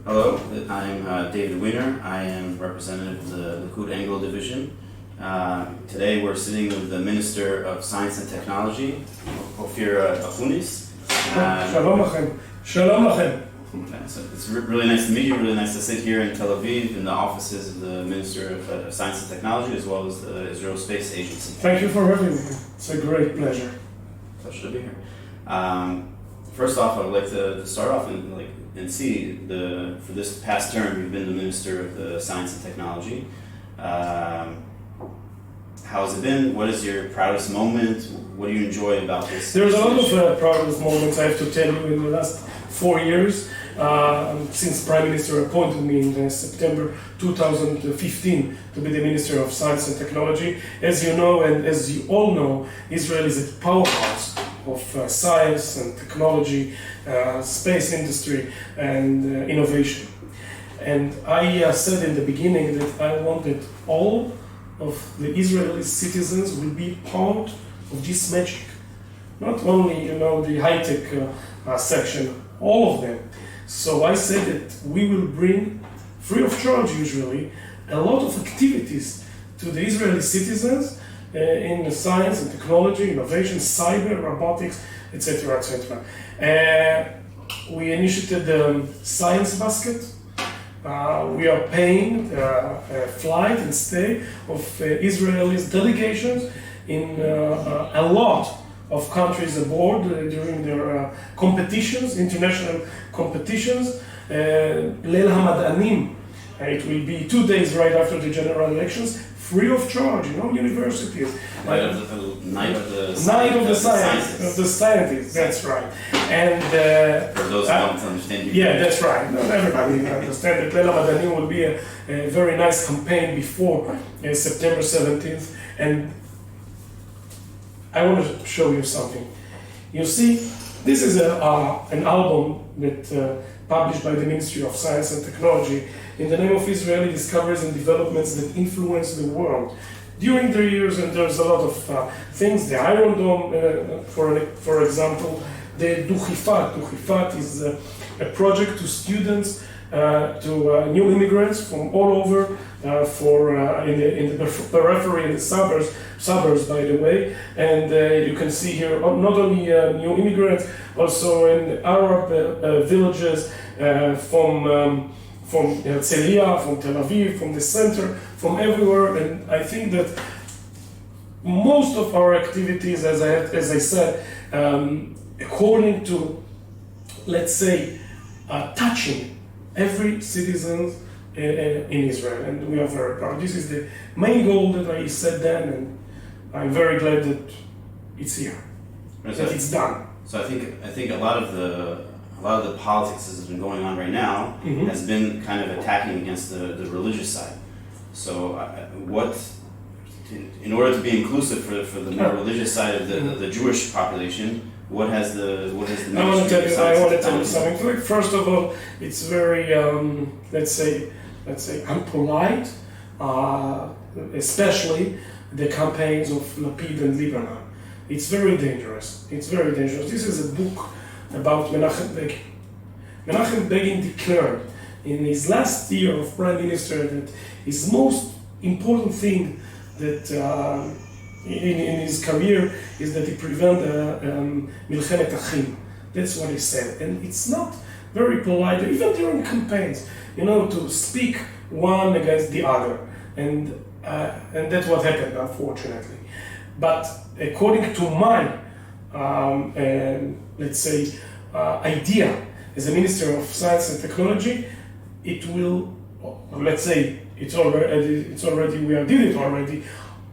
Hello, I'm David Wiener. I am representative of the Likud Anglo division. Today we're sitting with the Minister of Science and Technology, Ofir Akunis. Shalom lachem. Shalom lachem. So it's really nice to meet you, really nice to sit here in Tel Aviv in the offices of the Minister of Science and Technology as well as the Israel Space Agency. Thank you for having me. It's a great pleasure. Pleasure to be here. First off, I would like to start off and see for this past term you've been the Minister of the Science and Technology. How has it been? What is your proudest moment? What do you enjoy about this? There's a lot of proudest moments, I have to tell you, in the last 4 years, since Prime Minister appointed me in September 2015 to be the Minister of Science and Technology. As you know, and as you all know, Israel is a powerhouse of science and technology, space industry, and innovation. And I said in the beginning that I wanted all of the Israeli citizens will be part of this magic. Not only, the high-tech section, all of them. So I said that we will bring, free of charge usually, a lot of activities to the Israeli citizens in science and technology, innovation, cyber, robotics, etc., etc. We initiated the Science Basket. We are paying a flight and stay of Israeli delegations in a lot of countries abroad during their competitions, international competitions. Leil HaMad'anim, it will be 2 days right after the general elections, free of charge, universities. Night of the Scientists, that's right. And for those who don't understand you. yeah, that's right. Not everybody understands that Leil HaMad'anim will be a very nice campaign before September 17th. And I want to show you something. You see, this is an album that published by the Ministry of Science and Technology in the name of Israeli discoveries and developments that influence the world. During the years, and there's a lot of things, the Iron Dome, for example, the Duchifat. Duchifat is a project to students, to new immigrants from all over, in the periphery, in the suburbs, by the way. And you can see here not only new immigrants, also in Arab villages from Herzliya, from Tel Aviv, from the center, from everywhere. And I think that most of our activities, as I said, according to, let's say, touching every citizen in Israel, and we are very proud. This is the main goal that I said then, and I'm very glad that it's here, that it's done. So I think a lot of the politics that has been going on right now has been kind of attacking against the religious side. So in order to be inclusive for the more religious side of the Jewish population, what has the I want to tell you something. First of all, it's very let's say unpolite, especially the campaigns of Lapid and Lieberman. It's very dangerous. It's very dangerous. This is a book about Menachem Begin. Menachem Begin declared in his last year of Prime Minister that his most important thing that in his career is that he prevent Milchemet Achim. That's what he said. And it's not very polite, even during campaigns, to speak one against the other. And that's what happened, unfortunately. But according to my, let's say, idea as a Minister of Science and Technology, it will, let's say, it's already, we did it already.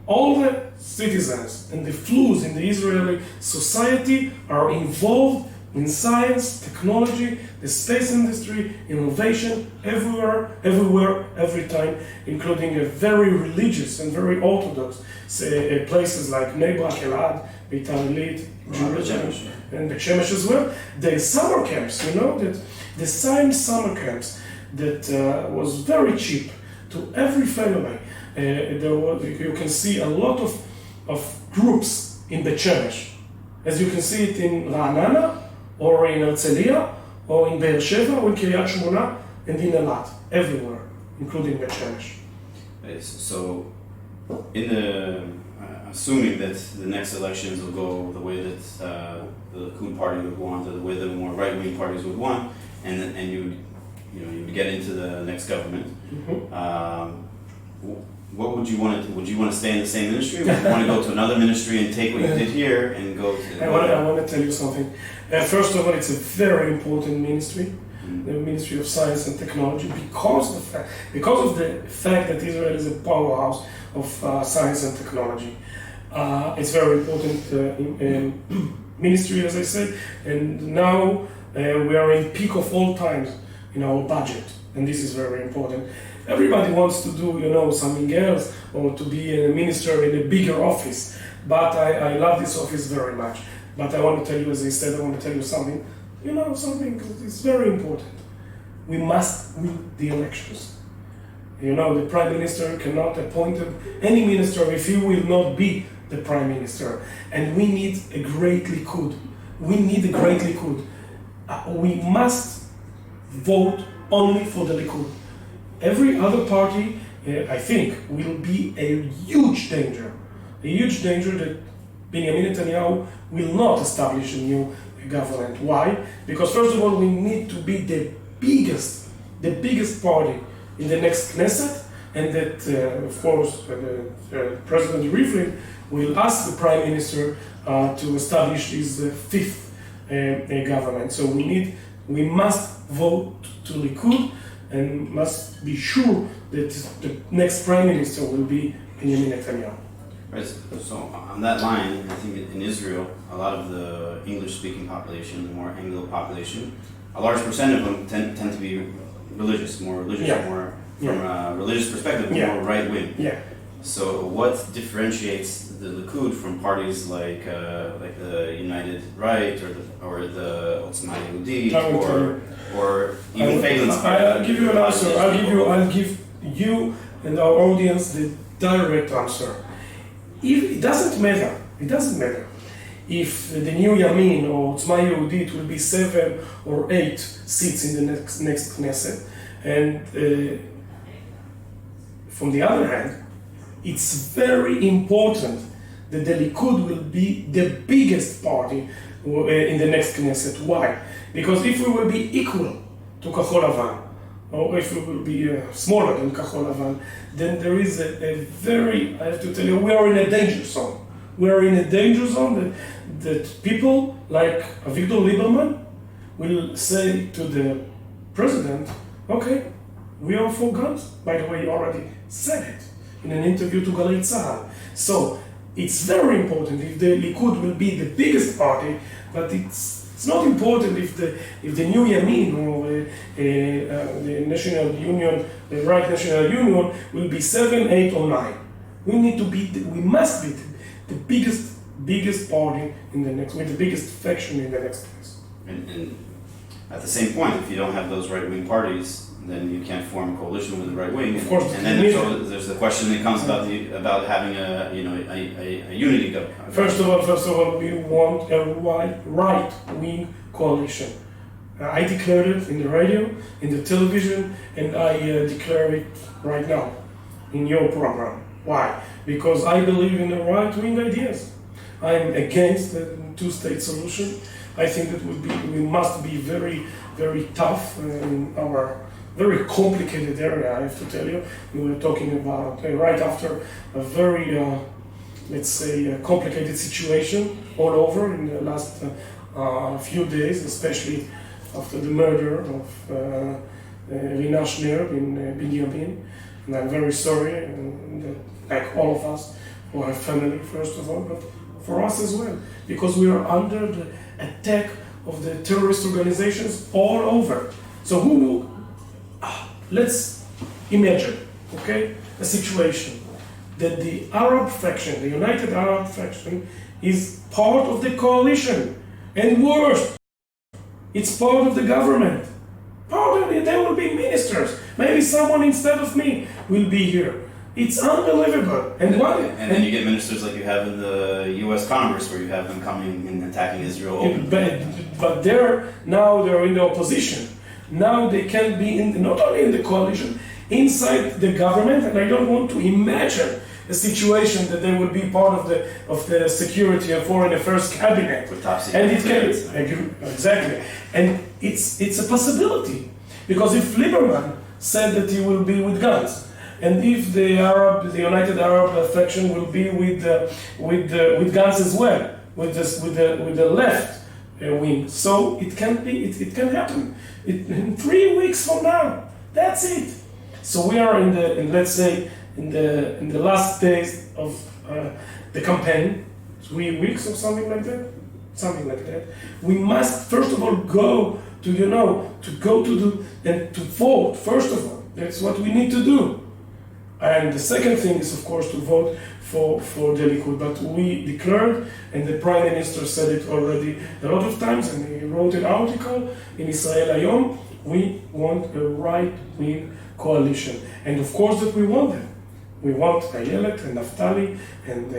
All the citizens and the flus in the Israeli society are involved in science, technology, the space industry, innovation, everywhere, every time, including a very religious and very orthodox places like Nebrak, Elad, Beitar Illit, Jerusalem, and Bet Shemesh as well. The summer camps, that the science summer camps that was very cheap to every family. You can see a lot of groups in Bet Shemesh. As you can see it in Ra'anana, or in Herzliya, or in Be'er Sheva, or in Kiryat Shmona, and in a lot, everywhere, including the church. So, in the assuming that the next elections will go the way that the Likud party would want, or the way the more right-wing parties would want, and you would get into the next government. What would you want to? Would you want to stay in the same ministry? Would you want to go to another ministry and take what you did here and go to? I want to tell you something. First of all, it's a very important ministry, the Ministry of Science and Technology, because of the fact that Israel is a powerhouse of science and technology. It's very important ministry, as I said, and now we are in peak of all times in our budget, and this is very important. Everybody wants to do, something else, or to be a minister in a bigger office, but I love this office very much. But I want to tell you, as I said, I want to tell you something, something is very important. We must win the elections. The Prime Minister cannot appoint any minister if he will not be the Prime Minister. And we need a great Likud. We need a great Likud. We must vote only for the Likud. Every other party, I think, will be a huge danger that Benjamin Netanyahu will not establish a new government. Why? Because first of all, we need to be the biggest party in the next Knesset, and that, of course, President Rivlin will ask the Prime Minister to establish his fifth government. So we must vote to Likud, and must be sure that the next Prime Minister will be Benjamin Netanyahu. Right. So on that line, I think in Israel, a lot of the English-speaking population, the more Anglo population, a large percent of them tend to be religious, more from a religious perspective, more right-wing. Yeah. So what differentiates the Likud from parties like the United Right or the Otzma Yehudit or even Phelan's party? I'll give you an answer. I'll give you and our audience the direct answer. It doesn't matter. If the new Yamin or Otzma Yehudit will be 7 or 8 seats in the next Knesset, and from the other hand, it's very important that the Likud will be the biggest party in the next Knesset. Why? Because if we will be equal to Kahol Lavan, or if we will be smaller than Kahol Lavan, then there is a very, I have to tell you, we are in a danger zone. We are in a danger zone that people like Avigdor Lieberman will say to the president, okay, we are for guns. By the way, he already said it in an interview to Galei Tzahal. So it's very important if the Likud will be the biggest party, but it's not important if the new Yamin or the National Union, the Right National Union, will be 7, 8, or 9. We must be the biggest party in the next, with the biggest faction in the next place. And at the same point, if you don't have those right-wing parties, then you can't form a coalition with the right wing. Of course, and then there's the question that comes about having a unity government. First of all, we want a right-wing coalition. I declared it in the radio, in the television, and I declare it right now in your program. Why? Because I believe in the right-wing ideas. I'm against the two-state solution. I think that we must be very, very tough in our very complicated area, I have to tell you. We were talking about right after a very, let's say, complicated situation all over in the last few days, especially after the murder of Rina Schneer in Binyamin. And I'm very sorry, like all of us, for her family first of all, but for us as well, because we are under the attack of the terrorist organizations all over. So let's imagine, okay, a situation that the Arab faction, the United Arab faction, is part of the coalition, and worse, it's part of the government. There will be ministers. Maybe someone instead of me will be here. It's unbelievable. And then you get ministers like you have in the U.S. Congress, where you have them coming and attacking Israel openly. But they're in the opposition. Now they can be not only in the coalition, inside the government, and I don't want to imagine a situation that they will be part of the security and foreign affairs cabinet. With top And it secret can exactly, and it's a possibility, because if Lieberman said that he will be with guns, and if the United Arab faction will be with guns as well, with the left wing, so it can happen. In 3 weeks from now, that's it. So we are in let's say in the last days of the campaign, 3 weeks or something like that. We must first of all go to vote. First of all, that's what we need to do. And the second thing is, of course, to vote for the Likud. But we declared, and the Prime Minister said it already a lot of times, and he wrote an article in Israel Hayom, we want a right-wing coalition. And of course that we want them. We want Ayelet and Naftali and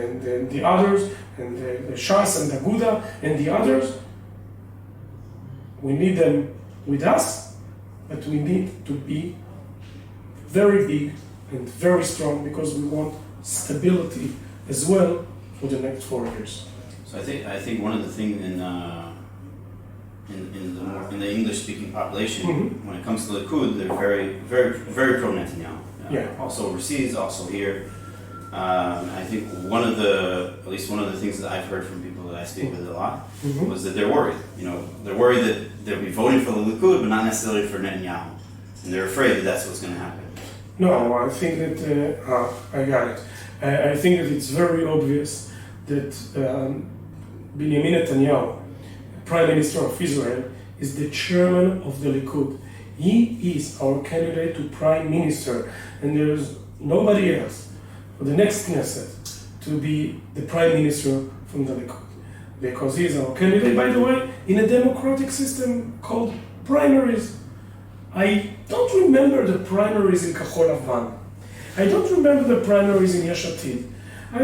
the others, and the Shas and Aguda and the others. We need them with us, but we need to be very big and very strong, because we want stability as well for the next 4 years. So I think one of the things in the English-speaking population, when it comes to the Likud, they're very pro Netanyahu. Yeah. Also overseas, also here. I think at least one of the things that I've heard from people that I speak with a lot was that they're worried. They're worried that they'll be voting for the Likud, but not necessarily for Netanyahu, and they're afraid that that's what's going to happen. No, I think that I got it. I think that it's very obvious that Benjamin Netanyahu, Prime Minister of Israel, is the chairman of the Likud. He is our candidate to Prime Minister, and there's nobody else for the next Knesset to be the Prime Minister from the Likud. Because he is our candidate, by the way, in a democratic system called primaries. I don't remember the primaries in Kahol Lavan. I don't remember the primaries in Yesh Atid. I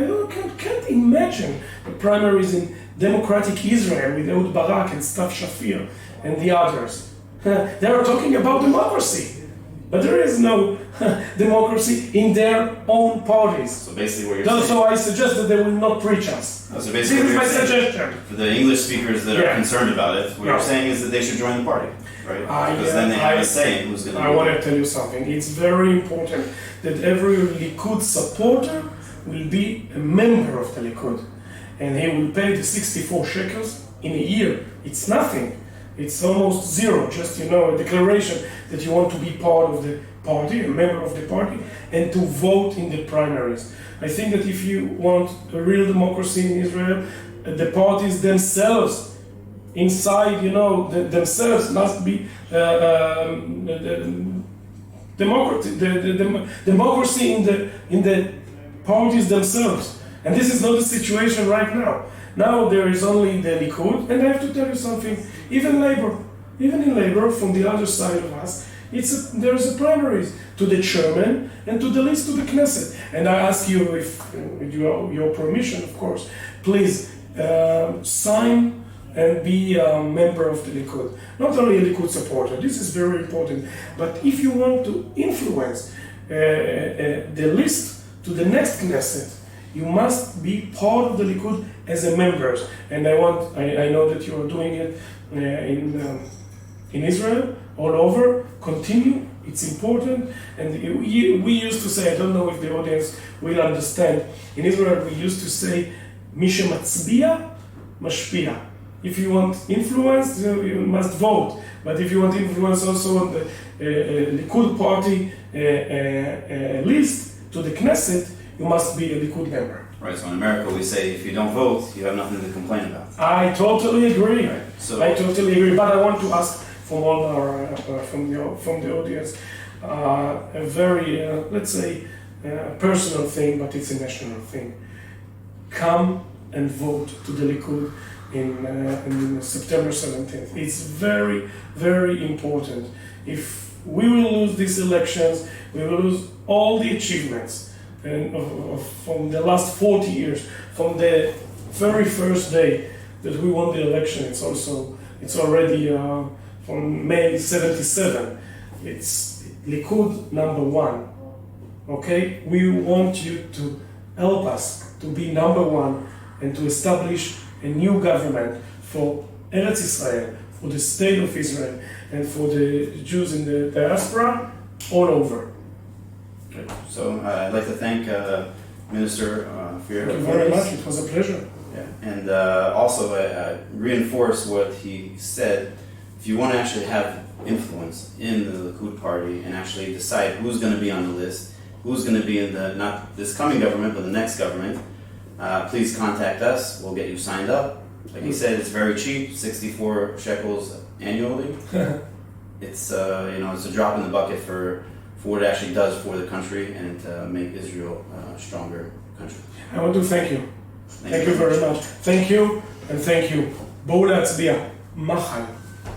can't imagine the primaries in democratic Israel with Ehud Barak and Stav Shafir and the others. They are talking about democracy, but there is no democracy in their own parties. So basically what you're saying... So I suggest that they will not preach us. So This basically is what my you're saying, suggestion. for the English speakers that are Yeah. concerned about it, what you're saying is that they should join the party, right? Because then they have a say in who's going to I want to tell you something. It's very important that every Likud supporter will be a member of the Likud. And he will pay the 64 shekels in a year. It's nothing. It's almost zero. Just, a declaration that you want to be part of the party, a member of the party, and to vote in the primaries. I think that if you want a real democracy in Israel, the parties themselves, inside, themselves must be democracy in the parties themselves. And this is not the situation right now. Now there is only the Likud, and I have to tell you something, even in Labor, from the other side of us, there is a primaries to the chairman and to the list to the Knesset. And I ask you, if with your permission, of course, please sign and be a member of the Likud. Not only a Likud supporter, this is very important, but if you want to influence the list to the next Knesset, you must be part of the Likud as a member. And I know that you are doing it in Israel, all over. Continue, it's important. And we used to say, I don't know if the audience will understand, in Israel we used to say, מי שמצביע, משפיע. If you want influence, you must vote. But if you want influence also on the Likud party list to the Knesset, you must be a Likud member. Right, so in America we say if you don't vote, you have nothing to complain about. I totally agree. Right. So I totally agree. But I want to ask from all our from the audience a very let's say personal thing, but it's a national thing. Come and vote to the Likud in September 17th. It's very, very important. If we will lose these elections, we will lose all the achievements from the last 40 years, from the very first day that we won the election. It's already from May 77. It's Likud number 1. Okay? We want you to help us to be number 1 and to establish a new government for Eretz Israel, for the state of Israel, and for the Jews in the diaspora all over. Good. So I'd like to thank Minister Ofir Akunis. Thank you very much. It was a pleasure. Yeah. And also reinforce what he said. If you want to actually have influence in the Likud party and actually decide who's going to be on the list, who's going to be in the, not this coming government, but the next government, please contact us. We'll get you signed up. Like he said, it's very cheap, 64 shekels annually. It's it's a drop in the bucket for what it actually does for the country and to make Israel a stronger country. I want to thank you. Thank you very much. Thank you and thank you. בואו להצביע. מחל.